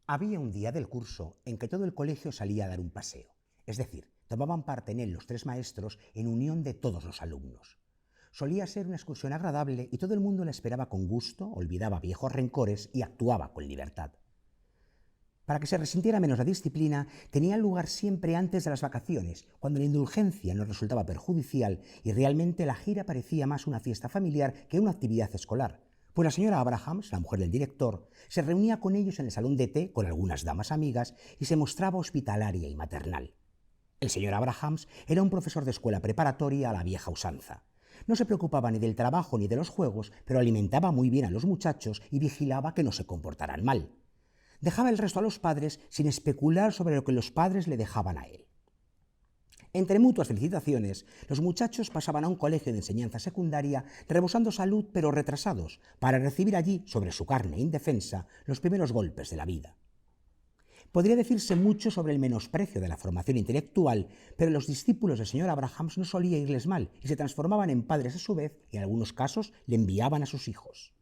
Había un día del curso en que todo el colegio salía a dar un paseo, es decir, tomaban parte en él los tres maestros en unión de todos los alumnos. Solía ser una excursión agradable y todo el mundo la esperaba con gusto, olvidaba viejos rencores y actuaba con libertad. Para que se resintiera menos la disciplina, tenía lugar siempre antes de las vacaciones, cuando la indulgencia no resultaba perjudicial y realmente la gira parecía más una fiesta familiar que una actividad escolar, pues la señora Abrahams, la mujer del director, se reunía con ellos en el salón de té con algunas damas amigas y se mostraba hospitalaria y maternal. El señor Abrahams era un profesor de escuela preparatoria a la vieja usanza. No se preocupaba ni del trabajo ni de los juegos, pero alimentaba muy bien a los muchachos y vigilaba que no se comportaran mal. Dejaba el resto a los padres sin especular sobre lo que los padres le dejaban a él. Entre mutuas felicitaciones, los muchachos pasaban a un colegio de enseñanza secundaria rebosando salud pero retrasados, para recibir allí, sobre su carne indefensa, los primeros golpes de la vida. Podría decirse mucho sobre el menosprecio de la formación intelectual, pero los discípulos del señor Abrahams no solía irles mal y se transformaban en padres a su vez y en algunos casos le enviaban a sus hijos.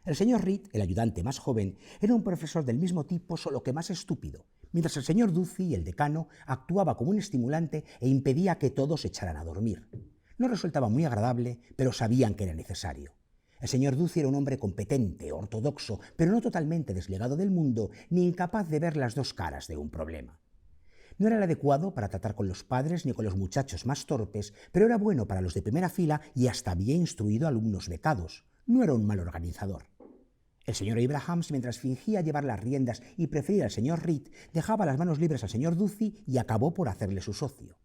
El señor Reed, el ayudante más joven, era un profesor del mismo tipo, solo que más estúpido, mientras el señor Ducey, el decano, actuaba como un estimulante e impedía que todos se echaran a dormir. No resultaba muy agradable, pero sabían que era necesario. El señor Ducey era un hombre competente, ortodoxo, pero no totalmente desligado del mundo, ni incapaz de ver las dos caras de un problema. No era el adecuado para tratar con los padres ni con los muchachos más torpes, pero era bueno para los de primera fila y hasta había instruido a alumnos becados. No era un mal organizador. El señor Abrahams, mientras fingía llevar las riendas y prefería al señor Reed, dejaba las manos libres al señor Ducey y acabó por hacerle su socio.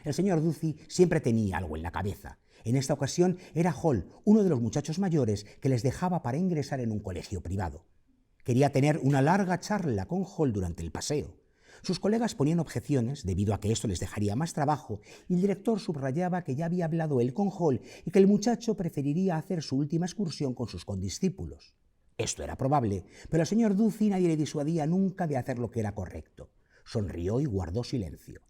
El señor Ducey siempre tenía algo en la cabeza. En esta ocasión era Hall, uno de los muchachos mayores, que les dejaba para ingresar en un colegio privado. Quería tener una larga charla con Hall durante el paseo. Sus colegas ponían objeciones debido a que esto les dejaría más trabajo y el director subrayaba que ya había hablado él con Hall y que el muchacho preferiría hacer su última excursión con sus condiscípulos. Esto era probable, pero al señor Ducey nadie le disuadía nunca de hacer lo que era correcto. Sonrió y guardó silencio.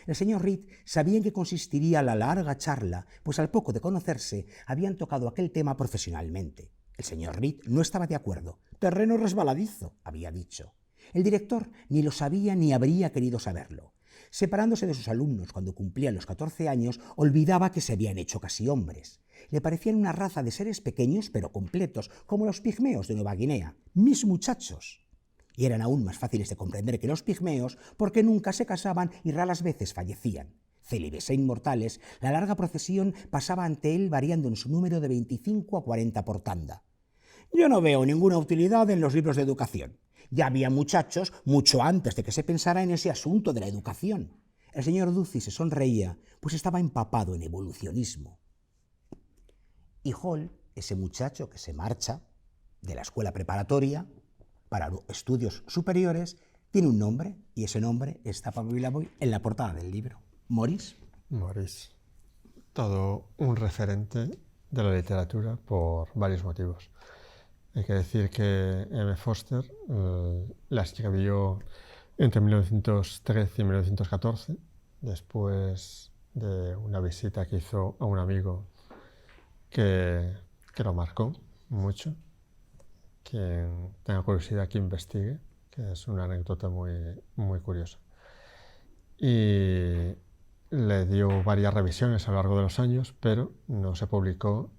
El señor Reed sabía en qué consistiría la larga charla, pues al poco de conocerse habían tocado aquel tema profesionalmente. El señor Reed no estaba de acuerdo. «Terreno resbaladizo», había dicho. El director ni lo sabía ni habría querido saberlo. Separándose de sus alumnos cuando cumplían los 14 años, olvidaba que se habían hecho casi hombres. Le parecían una raza de seres pequeños pero completos, como los pigmeos de Nueva Guinea, mis muchachos. Y eran aún más fáciles de comprender que los pigmeos porque nunca se casaban y raras veces fallecían. Célibes e inmortales, la larga procesión pasaba ante él variando en su número de 25 a 40 por tanda. «Yo no veo ninguna utilidad en los libros de educación. Ya había muchachos mucho antes de que se pensara en ese asunto de la educación». El señor Ducey se sonreía, pues estaba empapado en evolucionismo. Y Hall, ese muchacho que se marcha de la escuela preparatoria para estudios superiores, tiene un nombre, y ese nombre está en la portada del libro. Maurice. Maurice. Todo un referente de la literatura por varios motivos. Hay que decir que M. Foster la escribió entre 1913 y 1914, después de una visita que hizo a un amigo que lo marcó mucho. Quien tenga curiosidad que investigue, que es una anécdota muy curiosa. Y le dio varias revisiones a lo largo de los años, pero no se publicó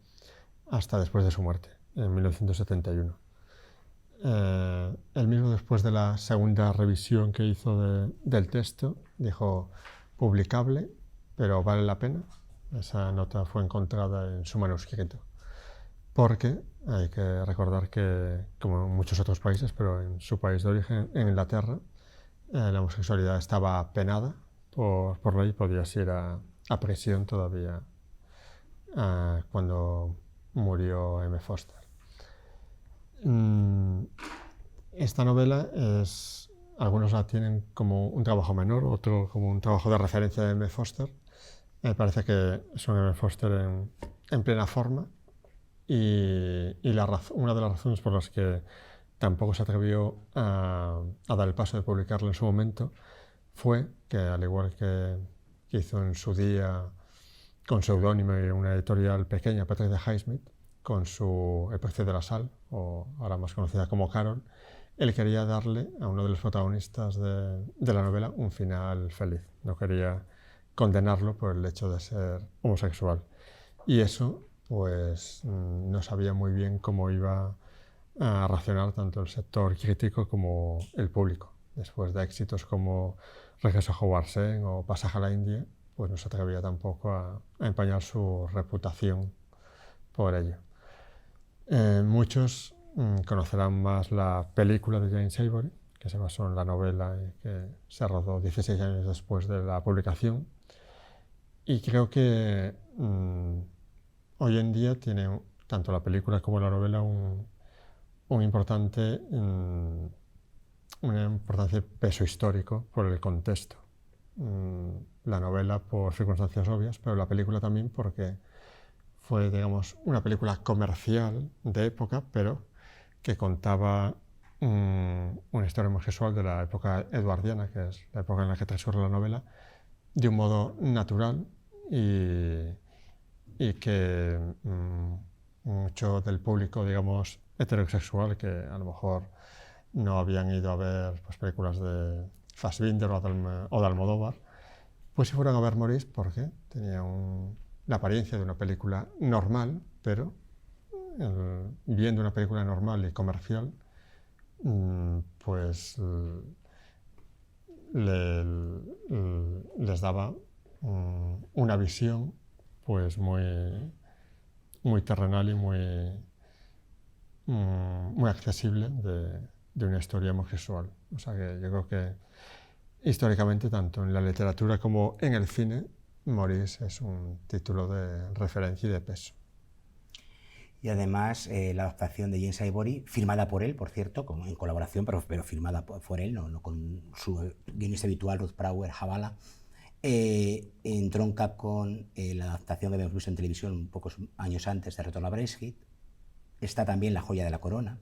hasta después de su muerte, en 1971. Él mismo, después de la segunda revisión que hizo del texto, dijo: publicable, pero vale la pena. Esa nota fue encontrada en su manuscrito, porque hay que recordar que, como en muchos otros países, pero en su país de origen, en Inglaterra, la homosexualidad estaba penada por ley, podías ir a prisión todavía cuando murió M. Foster. Esta novela algunos la tienen como un trabajo menor, otro como un trabajo de referencia de M. Foster. Me parece que es un M. Foster en plena forma, y una de las razones por las que tampoco se atrevió a dar el paso de publicarlo en su momento fue que, al igual que hizo en su día con seudónimo y una editorial pequeña, Patricia Highsmith, con su El precio de la sal, o ahora más conocida como Carol, él quería darle a uno de los protagonistas de la novela un final feliz. No quería condenarlo por el hecho de ser homosexual. Y eso, pues, no sabía muy bien cómo iba a reaccionar tanto el sector crítico como el público. Después de éxitos como Regreso a Hogwarts o Pasaje a la India, pues no se atrevía tampoco a empañar su reputación por ello. Muchos conocerán más la película de James Ivory, que se basó en la novela y que se rodó 16 años después de la publicación. Y creo que hoy en día tiene tanto la película como la novela un importante peso histórico por el contexto. La novela por circunstancias obvias, pero la película también porque fue, digamos, una película comercial de época, pero que contaba una historia homosexual de la época eduardiana, que es la época en la que transcurre la novela, de un modo natural y que mucho del público, digamos, heterosexual, que a lo mejor no habían ido a ver pues, películas de Fassbinder o de Almodóvar, pues si fueron a ver Maurice porque tenía la apariencia de una película normal, pero viendo una película normal y comercial, pues les daba una visión pues muy terrenal y muy accesible de una historia homosexual. O sea que yo creo que históricamente, tanto en la literatura como en el cine, Maurice es un título de referencia y de peso. Y además la adaptación de James Ivory, firmada por él, por cierto, como en colaboración, pero firmada por él, no con su guionista habitual, Ruth Prauer Javala, entronca con la adaptación que habíamos visto en televisión pocos años antes de Retorno a Braeshead. Está también La joya de la corona,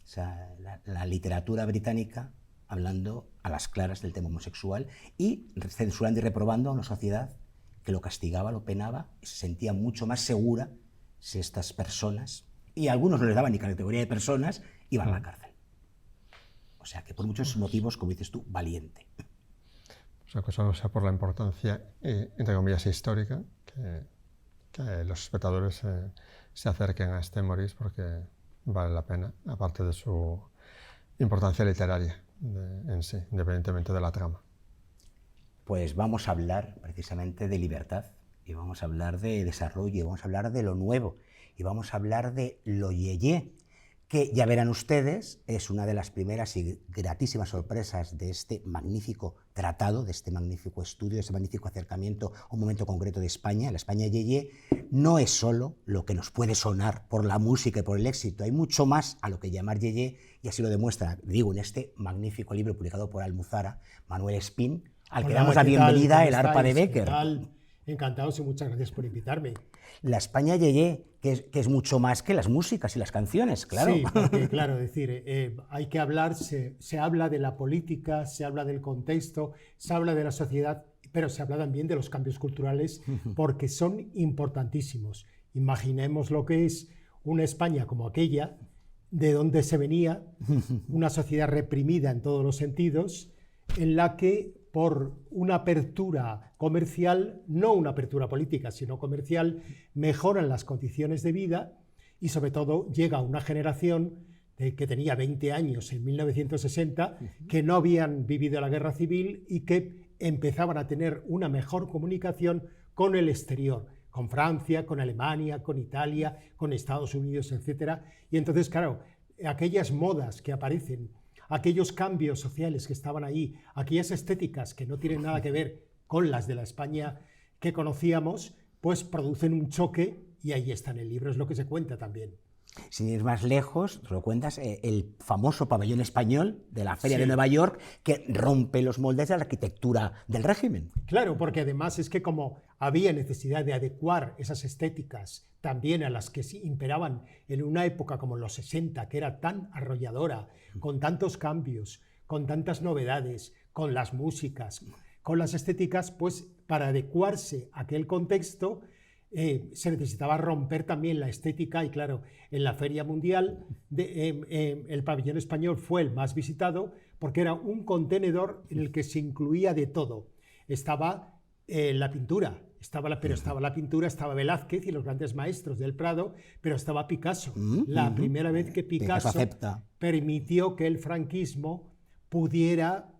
o sea, la literatura británica hablando a las claras del tema homosexual y censurando y reprobando a una sociedad que lo castigaba, lo penaba y se sentía mucho más segura si estas personas, y a algunos no les daban ni categoría de personas, iban a la cárcel. O sea que por muchos motivos, como dices tú, valiente. O sea, que solo sea por la importancia, entre comillas, histórica, que los espectadores se acerquen a este Maurice porque vale la pena, aparte de su importancia literaria en sí, independientemente de la trama. Pues vamos a hablar precisamente de libertad, y vamos a hablar de desarrollo, y vamos a hablar de lo nuevo, y vamos a hablar de lo yeye, que ya verán ustedes, es una de las primeras y gratísimas sorpresas de este magnífico tratado, de este magnífico estudio, de este magnífico acercamiento a un momento concreto de España. La España yeye no es solo lo que nos puede sonar por la música y por el éxito, hay mucho más a lo que llamar yeye, y así lo demuestra, digo, en este magnífico libro publicado por Almuzara, Manuel Espín, al que damos la bienvenida, El arpa de Bécquer. Encantados y muchas gracias por invitarme. La España yeye, que es mucho más que las músicas y las canciones, claro. Sí, porque claro, decir, hay que hablar, se habla de la política, se habla del contexto, se habla de la sociedad, pero se habla también de los cambios culturales porque son importantísimos. Imaginemos lo que es una España como aquella, de donde se venía, una sociedad reprimida en todos los sentidos, en la que por una apertura comercial, no una apertura política, sino comercial, mejoran las condiciones de vida y sobre todo llega una generación que tenía 20 años en 1960, que no habían vivido la guerra civil y que empezaban a tener una mejor comunicación con el exterior, con Francia, con Alemania, con Italia, con Estados Unidos, etc. Y entonces, claro, aquellas modas que aparecen, aquellos cambios sociales que estaban ahí, aquellas estéticas que no tienen nada que ver con las de la España que conocíamos, pues producen un choque y ahí está en el libro, es lo que se cuenta también. Sin ir más lejos, te lo cuentas, el famoso pabellón español de la Feria de Nueva York que rompe los moldes de la arquitectura del régimen. Claro, porque además es que como había necesidad de adecuar esas estéticas también a las que imperaban en una época como los 60, que era tan arrolladora, con tantos cambios, con tantas novedades, con las músicas, con las estéticas, pues para adecuarse a aquel contexto, se necesitaba romper también la estética y claro, en la Feria Mundial el pabellón español fue el más visitado porque era un contenedor en el que se incluía de todo. Estaba la pintura, estaba la pintura, estaba Velázquez y los grandes maestros del Prado, pero estaba Picasso. La primera vez que Picasso permitió que el franquismo pudiera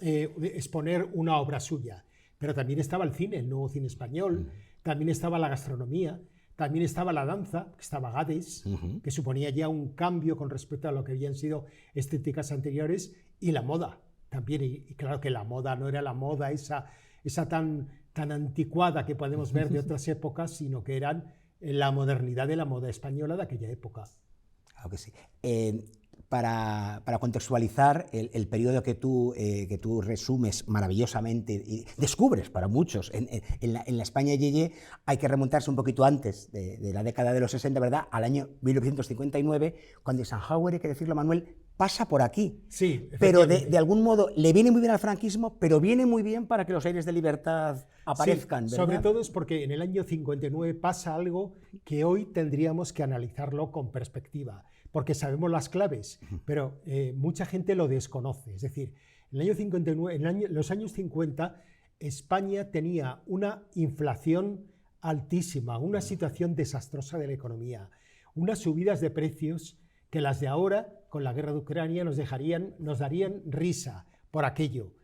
exponer una obra suya. Pero también estaba el cine, el nuevo cine español, también estaba la gastronomía, también estaba la danza, que estaba Gades, que suponía ya un cambio con respecto a lo que habían sido estéticas anteriores, y la moda también. Y claro que la moda no era la moda esa tan anticuada que podemos ver de otras épocas, sino que eran la modernidad de la moda española de aquella época. Claro que sí. Para contextualizar el periodo que tú resumes maravillosamente y descubres para muchos en la España Yeye, hay que remontarse un poquito antes de la década de los 60, ¿verdad? Al año 1959, cuando Eisenhower, hay que decirlo, Manuel, pasa por aquí. Sí, pero de algún modo le viene muy bien al franquismo, pero viene muy bien para que los aires de libertad aparezcan, sí, ¿verdad? sobre todo es porque en el año 59 pasa algo que hoy tendríamos que analizarlo con perspectiva, porque sabemos las claves, pero mucha gente lo desconoce. Es decir, en el año 59, los años 50, España tenía una inflación altísima, una situación desastrosa de la economía, unas subidas de precios que las de ahora, con la guerra de Ucrania, nos darían risa por aquello.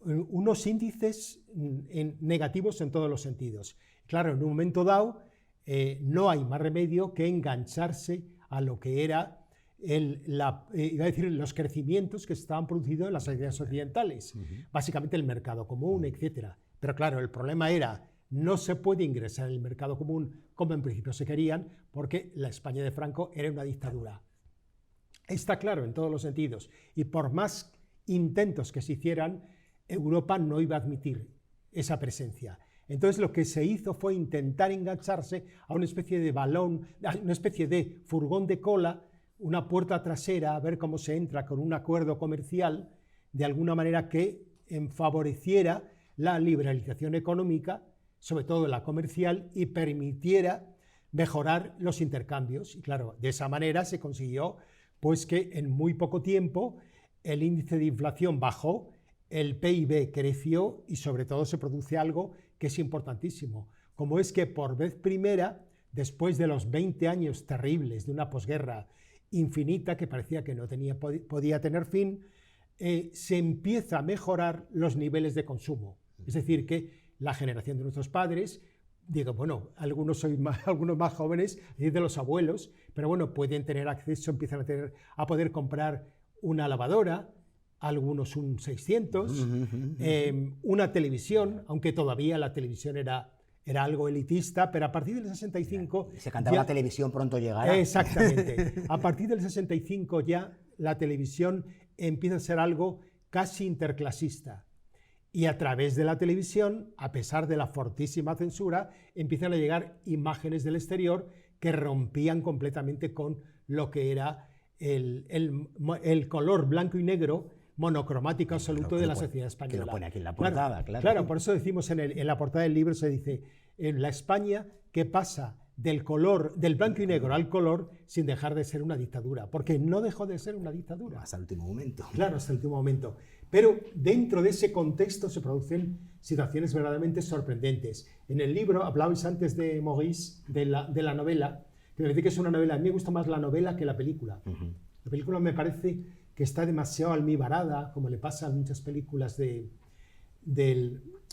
Unos índices negativos en todos los sentidos. Claro, en un momento dado no hay más remedio que engancharse a lo que era los crecimientos que se estaban produciendo en las sociedades occidentales, básicamente el mercado común, etc. Pero claro, el problema era, no se puede ingresar en el mercado común como en principio se querían, porque la España de Franco era una dictadura. Está claro en todos los sentidos, y por más intentos que se hicieran, Europa no iba a admitir esa presencia. Entonces lo que se hizo fue intentar engancharse a una especie de balón, a una especie de furgón de cola, una puerta trasera, a ver cómo se entra con un acuerdo comercial, de alguna manera que favoreciera la liberalización económica, sobre todo la comercial, y permitiera mejorar los intercambios. Y claro, de esa manera se consiguió pues que en muy poco tiempo el índice de inflación bajó, el PIB creció y sobre todo se produce algo que es importantísimo, como es que por vez primera, después de los 20 años terribles de una posguerra infinita que parecía que no podía tener fin, se empieza a mejorar los niveles de consumo. Es decir, que la generación de nuestros padres, digo, bueno, algunos más jóvenes, de los abuelos, pero bueno, pueden tener acceso, empiezan a poder comprar una lavadora, algunos un 600, una televisión, aunque todavía la televisión era algo elitista, pero a partir del 65... Se cantaba la televisión pronto llegará. Exactamente. A partir del 65 ya la televisión empieza a ser algo casi interclasista. Y a través de la televisión, a pesar de la fortísima censura, empiezan a llegar imágenes del exterior que rompían completamente con lo que era el color blanco y negro monocromático absoluto de la sociedad española. Que lo pone aquí en la portada, claro. Claro, por eso decimos en la portada del libro, se dice, en la España que pasa del blanco y negro al color sin dejar de ser una dictadura, porque no dejó de ser una dictadura. Hasta el último momento. Claro, hasta el último momento. Pero dentro de ese contexto se producen situaciones verdaderamente sorprendentes. En el libro, hablabais antes de Maurice, de la novela, que me parece que es una novela, a mí me gusta más la novela que la película. La película me parece que está demasiado almibarada, como le pasa a muchas películas de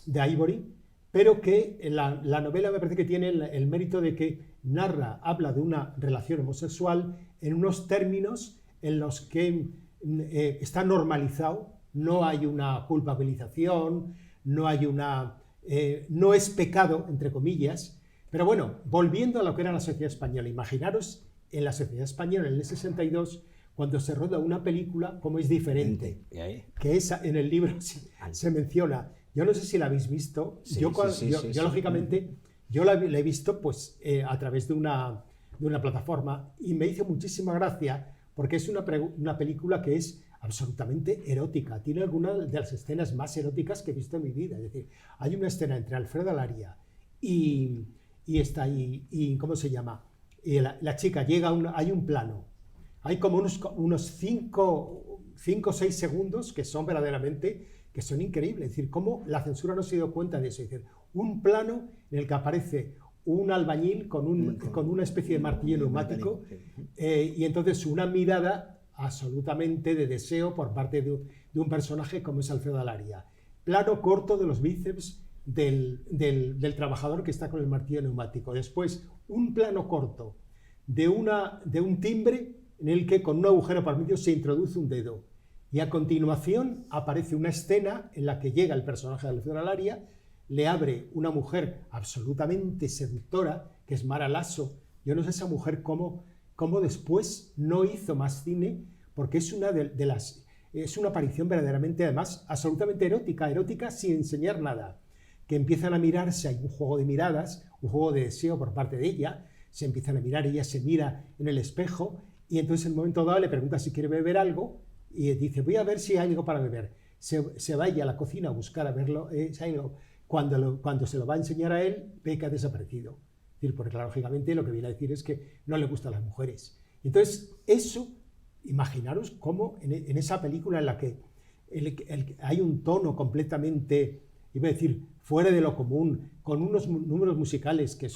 Ivory, pero que la novela me parece que tiene el mérito de que habla de una relación homosexual en unos términos en los que está normalizado, no hay una culpabilización, no es pecado, entre comillas. Pero bueno, volviendo a lo que era la sociedad española, imaginaros en la sociedad española en el 62, cuando se roda una película, cómo es diferente. Que en el libro se menciona. Yo no sé si la habéis visto. Yo lógicamente, yo la he visto pues, a través de una plataforma y me hizo muchísima gracia porque es una película que es absolutamente erótica. Tiene algunas de las escenas más eróticas que he visto en mi vida. Es decir, hay una escena entre Alfredo Alaria y está ahí, y ¿cómo se llama? Y la chica llega, hay un plano, hay como unos 5 o 6 segundos que son verdaderamente, que son increíbles, es decir, cómo la censura no se dio cuenta de eso, es decir, un plano en el que aparece un albañil con una especie de martillo neumático y entonces una mirada absolutamente de deseo por parte de un personaje como es Alfredo Alaria. Plano corto de los bíceps del trabajador que está con el martillo neumático. Después, un plano corto de un timbre en el que con un agujero por medio se introduce un dedo. Y a continuación aparece una escena en la que llega el personaje de Alfredo Alaria, le abre una mujer absolutamente seductora, que es Mara Lasso. Yo no sé esa mujer cómo después no hizo más cine, porque es es una aparición verdaderamente, además, absolutamente erótica sin enseñar nada. Que empiezan a mirarse, hay un juego de miradas, un juego de deseo por parte de ella, se empiezan a mirar, ella se mira en el espejo, y entonces en un momento dado le pregunta si quiere beber algo, y dice, voy a ver si hay algo para beber. Se va ella a la cocina a buscar a verlo, cuando se lo va a enseñar a él, ve que ha desaparecido. Es decir, porque lógicamente lo que viene a decir es que no le gustan las mujeres. Entonces, eso, imaginaros cómo en esa película en la que hay un tono completamente, iba a decir, fuera de lo común, con unos números musicales que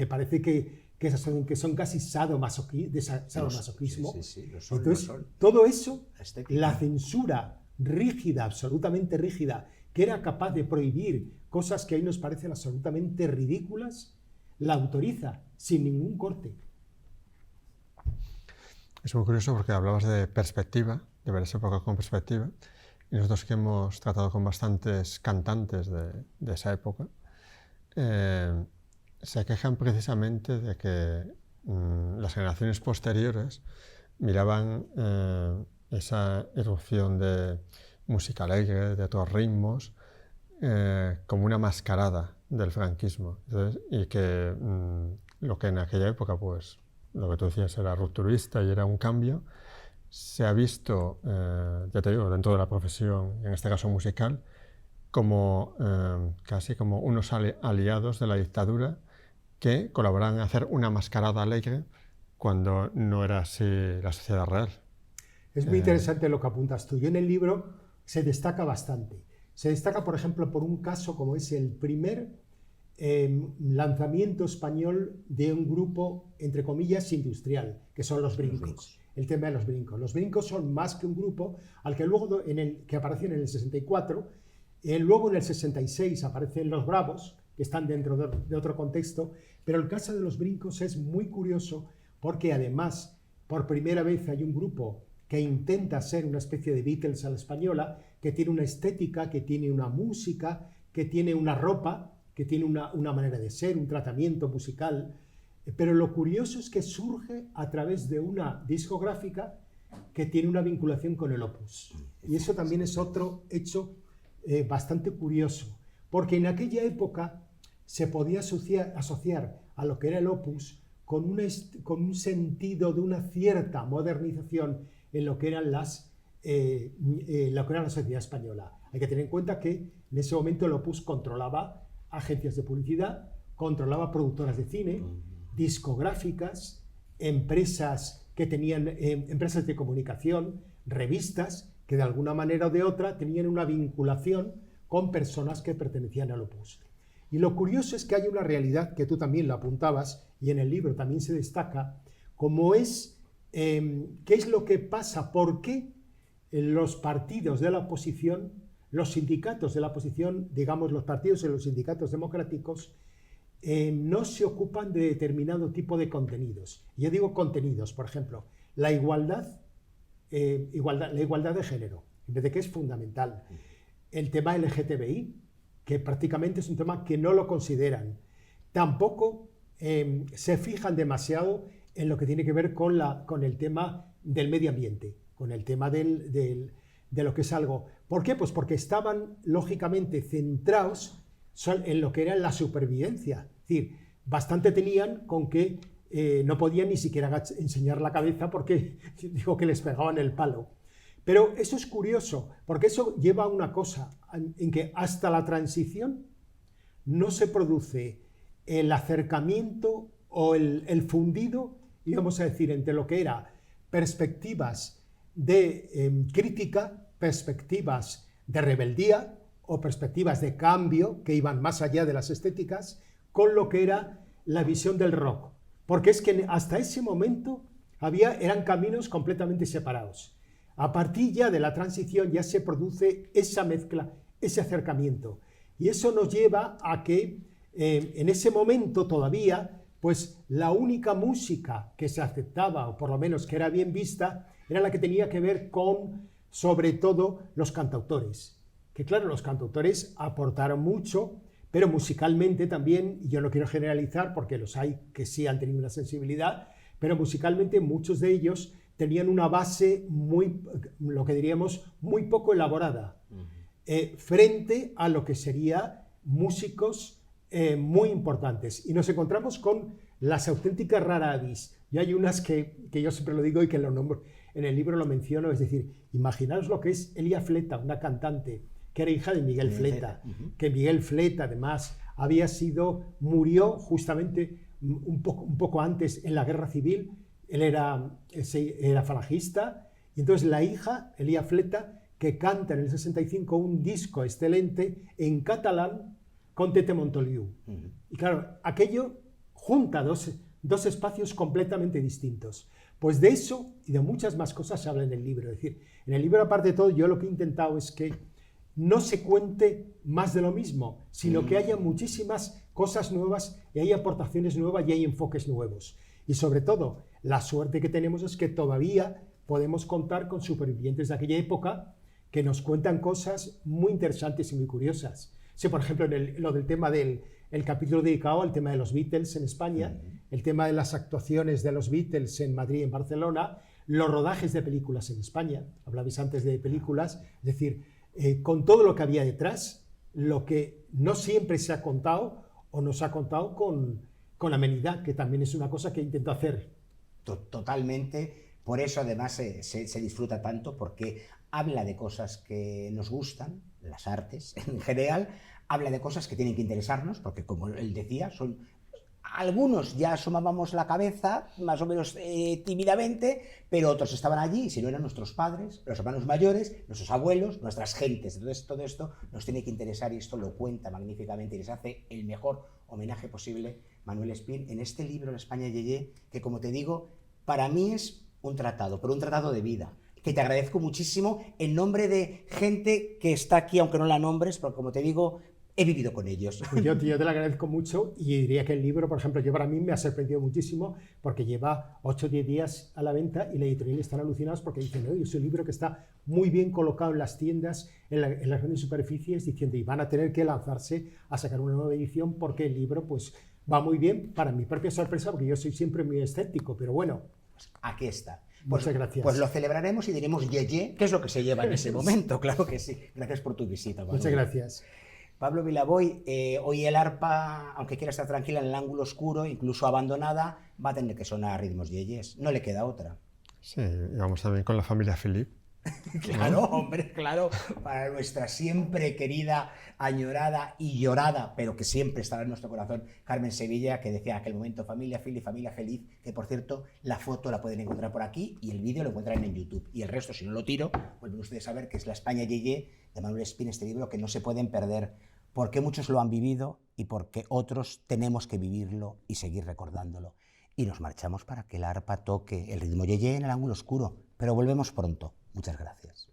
parece que son casi sadomasoquismo. Sí, entonces, todo eso, la censura rígida, absolutamente rígida, que era capaz de prohibir cosas que hoy nos parecen absolutamente ridículas, la autoriza sin ningún corte. Es muy curioso porque hablabas de perspectiva, de ver esa época con perspectiva, y nosotros que hemos tratado con bastantes cantantes de esa época, se quejan precisamente de que las generaciones posteriores miraban esa irrupción de música alegre, de otros ritmos, como una mascarada del franquismo. Entonces, y que lo que en aquella época, pues, lo que tú decías era rupturista y era un cambio, se ha visto, ya te digo, dentro de la profesión, en este caso musical, como casi como unos aliados de la dictadura que colaboran en hacer una mascarada alegre cuando no era así la sociedad real. Es muy interesante lo que apuntas tú. Yo en el libro se destaca bastante. Se destaca, por ejemplo, por un caso como es el primer lanzamiento español de un grupo, entre comillas, industrial, que son los Brincos. El tema de los Brincos. Los Brincos son más que un grupo al que luego que aparecen en el 64, luego en el 66 aparecen los Bravos, que están dentro de otro contexto, pero el caso de los Brincos es muy curioso porque además por primera vez hay un grupo que intenta ser una especie de Beatles a la española, que tiene una estética, que tiene una música, que tiene una ropa, que tiene una manera de ser, un tratamiento musical, pero lo curioso es que surge a través de una discográfica que tiene una vinculación con el Opus. Y eso también es otro hecho bastante curioso, porque en aquella época se podía asociar a lo que era el Opus con un sentido de una cierta modernización en lo que eran la sociedad española. Hay que tener en cuenta que en ese momento el Opus controlaba agencias de publicidad, controlaba productoras de cine, discográficas, empresas que tenían empresas de comunicación, revistas que de alguna manera o de otra tenían una vinculación con personas que pertenecían al Opus. Y lo curioso es que hay una realidad que tú también lo apuntabas y en el libro también se destaca, como es qué es lo que pasa, por qué los partidos de la oposición, los sindicatos de la oposición, digamos los partidos y los sindicatos democráticos, no se ocupan de determinado tipo de contenidos. Yo digo contenidos, por ejemplo, la igualdad de género, en vez de que es fundamental. El tema LGTBI, que prácticamente es un tema que no lo consideran. Tampoco se fijan demasiado en lo que tiene que ver con el tema del medio ambiente, con el tema de lo que es algo. ¿Por qué? Pues porque estaban lógicamente centrados en lo que era la supervivencia. Es decir, bastante tenían con que no podían ni siquiera enseñar la cabeza porque digo que les pegaban el palo. Pero eso es curioso, porque eso lleva a una cosa, en que hasta la transición no se produce el acercamiento o el fundido, íbamos a decir, entre lo que era perspectivas de crítica, perspectivas de rebeldía o perspectivas de cambio que iban más allá de las estéticas, con lo que era la visión del rock. Porque es que hasta ese momento eran caminos completamente separados. A partir ya de la transición ya se produce esa mezcla, ese acercamiento. Y eso nos lleva a que en ese momento todavía, pues la única música que se aceptaba, o por lo menos que era bien vista, era la que tenía que ver con, sobre todo, los cantautores. Que claro, los cantautores aportaron mucho, pero musicalmente también, y yo no quiero generalizar porque los hay que sí han tenido una sensibilidad, pero musicalmente muchos de ellos tenían una base muy, lo que diríamos, muy poco elaborada, frente a lo que serían músicos muy importantes. Y nos encontramos con las auténticas rara avis. Y hay unas que yo siempre lo digo y que lo nombro, en el libro lo menciono, es decir, imaginaos lo que es Elia Fleta, una cantante que era hija de Miguel Fleta, que Miguel Fleta además murió justamente un poco antes en la guerra civil. Él era falangista, y entonces la hija, Elia Fleta, que canta en el 65 un disco excelente en catalán con Tete Montoliu. Y claro, aquello junta dos espacios completamente distintos. Pues de eso y de muchas más cosas se habla en el libro. Es decir, en el libro, aparte de todo, yo lo que he intentado es que no se cuente más de lo mismo, sino que haya muchísimas cosas nuevas y hay aportaciones nuevas y hay enfoques nuevos. Y sobre todo, la suerte que tenemos es que todavía podemos contar con supervivientes de aquella época que nos cuentan cosas muy interesantes y muy curiosas. Sí, por ejemplo, lo del tema del capítulo dedicado al tema de los Beatles en España, el tema de las actuaciones de los Beatles en Madrid y en Barcelona, los rodajes de películas en España, hablabais antes de películas, es decir, con todo lo que había detrás, lo que no siempre se ha contado o nos ha contado con amenidad, que también es una cosa que intento hacer. Totalmente, por eso además se disfruta tanto, porque habla de cosas que nos gustan, las artes en general, habla de cosas que tienen que interesarnos, porque como él decía, algunos ya asomábamos la cabeza, más o menos tímidamente, pero otros estaban allí, y si no eran nuestros padres, los hermanos mayores, nuestros abuelos, nuestras gentes. Entonces todo esto nos tiene que interesar y esto lo cuenta magníficamente y les hace el mejor homenaje posible Manuel Espín en este libro, La España Yeye, que como te digo, para mí es un tratado, pero un tratado de vida, que te agradezco muchísimo en nombre de gente que está aquí, aunque no la nombres, porque como te digo, he vivido con ellos. Pues yo te lo agradezco mucho y diría que el libro, por ejemplo, para mí me ha sorprendido muchísimo porque lleva 8 o 10 días a la venta y la editorial están alucinados porque dicen, oye, es un libro que está muy bien colocado en las tiendas, en las grandes superficies, diciendo, y van a tener que lanzarse a sacar una nueva edición porque el libro pues va muy bien, para mi propia sorpresa, porque yo soy siempre muy escéptico, pero bueno. Pues aquí está. Muchas gracias. Pues lo celebraremos y diremos yeye, que es lo que se lleva en ese momento, claro que sí. Gracias por tu visita, Manuel. Muchas gracias. Pablo Vilaboy, hoy el arpa, aunque quiera estar tranquila en el ángulo oscuro, incluso abandonada, va a tener que sonar a ritmos yeyes. No le queda otra. Sí, y vamos también con la familia Philip. Claro, hombre, claro, para nuestra siempre querida, añorada y llorada, pero que siempre estará en nuestro corazón, Carmen Sevilla, que decía en aquel momento, familia Philip, familia feliz, que por cierto, la foto la pueden encontrar por aquí y el vídeo lo encuentran en YouTube. Y el resto, si no lo tiro, vuelven ustedes a ver que es La España Yeye de Manuel Espín, este libro que no se pueden perder, porque muchos lo han vivido y porque otros tenemos que vivirlo y seguir recordándolo. Y nos marchamos para que el arpa toque el ritmo yeye en el ángulo oscuro, pero volvemos pronto. Muchas gracias.